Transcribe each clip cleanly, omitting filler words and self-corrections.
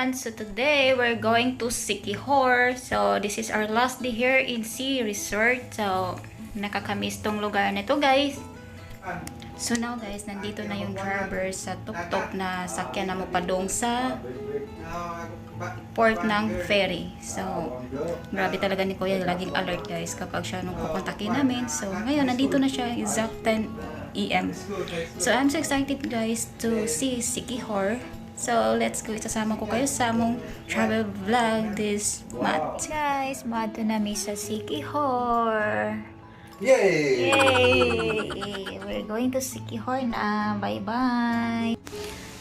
everyone! So today we're going to Siquior. So this is our last day here in Sea Resort. So nakakamiss tong lugar na to, guys. So now guys, nandito na yung driver sa tuk-tuk na sakyan na mapadong sa port ng ferry. So grabe talaga ni Kuya, laging alert guys kapag siya nung kukontakin namin. So ngayon nandito na siya, exact 10 AM. So I'm so excited guys to see Siquior. So let's go, isasama ko kayo sa among travel vlog this month. Guys, mato na mi sa Siquior. Yay! Yay! We're going to Siquior na. Bye-bye!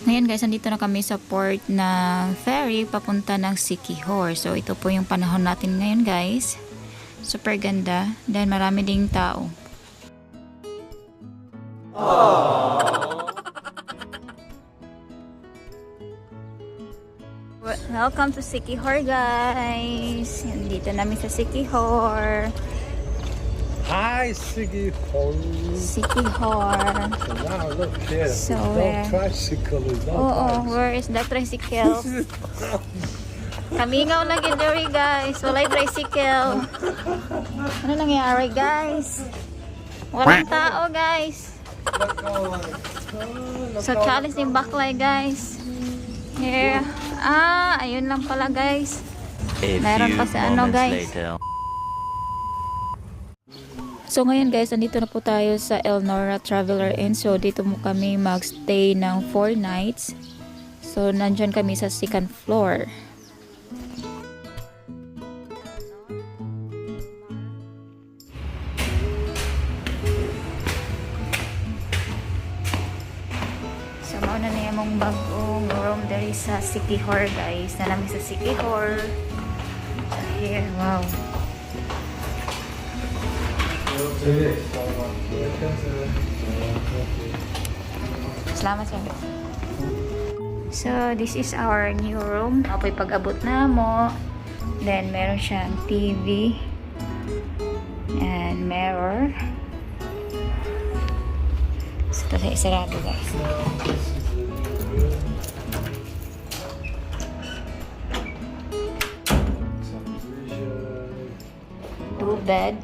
Ngayon guys, nandito na kami sa port na ferry papunta ng Siquior. So ito po yung panahon natin ngayon guys. Super ganda. Dahil marami ding tao. Welcome to Siquior guys. Nandito namin sa Siquior. Hi, Siquijor. Siquior. So now look here. So No tricycle is no bikes. where is the tricycle? Kamingaw na gidori guys. Walay tricycle. Ano nangyari guys? Walang tao guys. So challenge ni Baklay guys. Here. Ayun lang pala guys. Meron pa sa ano guys. So ngayon guys, nandito na po tayo sa Elnora Traveler Inn. So dito mo kami magstay ng 4 nights. So nandyan kami sa 2nd floor. So mauna na yung mong bagong room dari sa Siquior guys. Na namin sa Siquior. So here, wow. Salamat sir. So this is our new room. Apoy pag-abot na mo. Then meron siyang TV and mirror. So ito sa isarado guys. Two bed.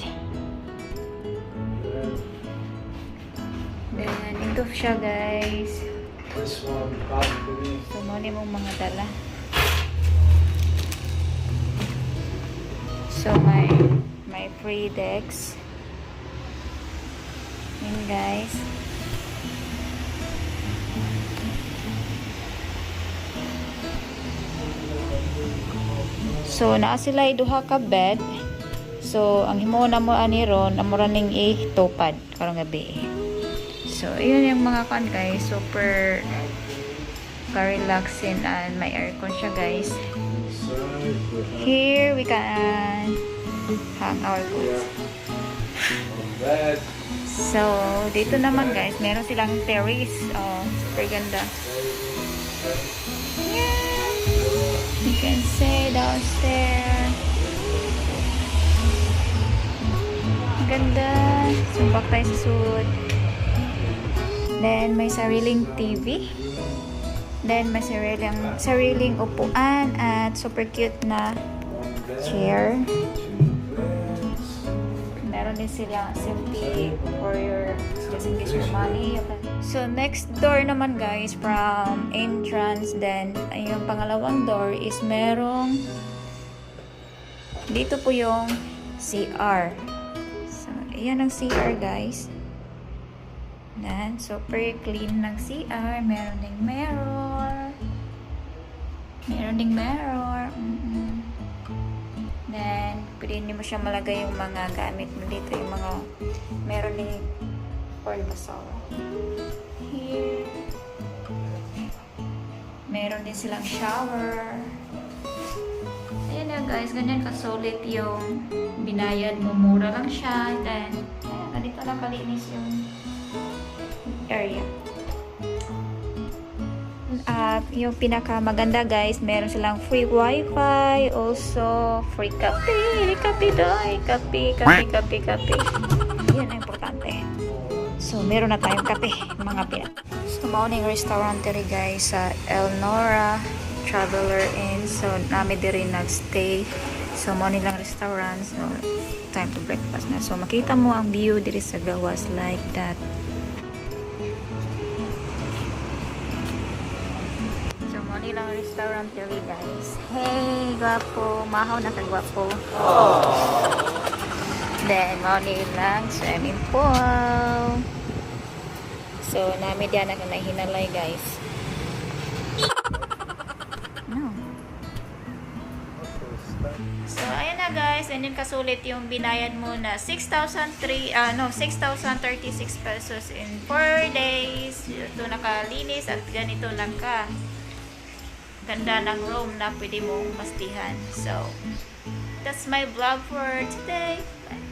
Then, ito siya guys. This one, balcony. So, muna mong mga dala. So, may free decks. Yun guys. So, naa sila duha ka bed. So, ang himo na mo ani ron, amo raning tupad karong gabi. So, yun yung mga kan guys. Super ka-relaxing and may aircon siya guys. Here we can hang our goods. So, dito naman guys, meron silang terrace. Oh, super ganda. Yeah. You can say downstairs. Ganda. Sumbak tayo sa suit. Then, may sariling TV. Then, may sariling upuan at super cute na chair. Meron din sila simply for your, just in case your money. So, next door naman guys, from entrance, then, yung pangalawang door is merong dito po yung CR. So, ayan ang CR guys. Then, super clean ng CR. Meron ding mirror. Then, pwede mo siya malagay yung mga gamit mo dito. Yung mga, meron ding for basura. Here. Meron din silang shower. Ayan na guys, ganyan ka-solid yung binayad mo. Mura lang siya. Then, ayan, ganito lang kalinis yung area. Yung pinaka maganda guys, meron silang free wifi, also free kape. Yan ang importante. So meron na tayong kape, mga pina. So mauna yung restaurant guys sa Elnora traveler in. So namin din nagstay. So mo nilang restaurant. So time to breakfast na. So makita mo ang view diri sa gawas like that. So mo nilang restaurant diri guys. Hey, gwapo, mahaw na kagwapo. Then mo nilang swimming pool. So namin diyan na hinalay guys. No. So ayan na guys, and yun kasulit yung binayad mo na 6,036 pesos in 4 days. Ito nakalinis at ganito naka ganda ng room na pwede mong mastihan. So that's my vlog for today. Bye.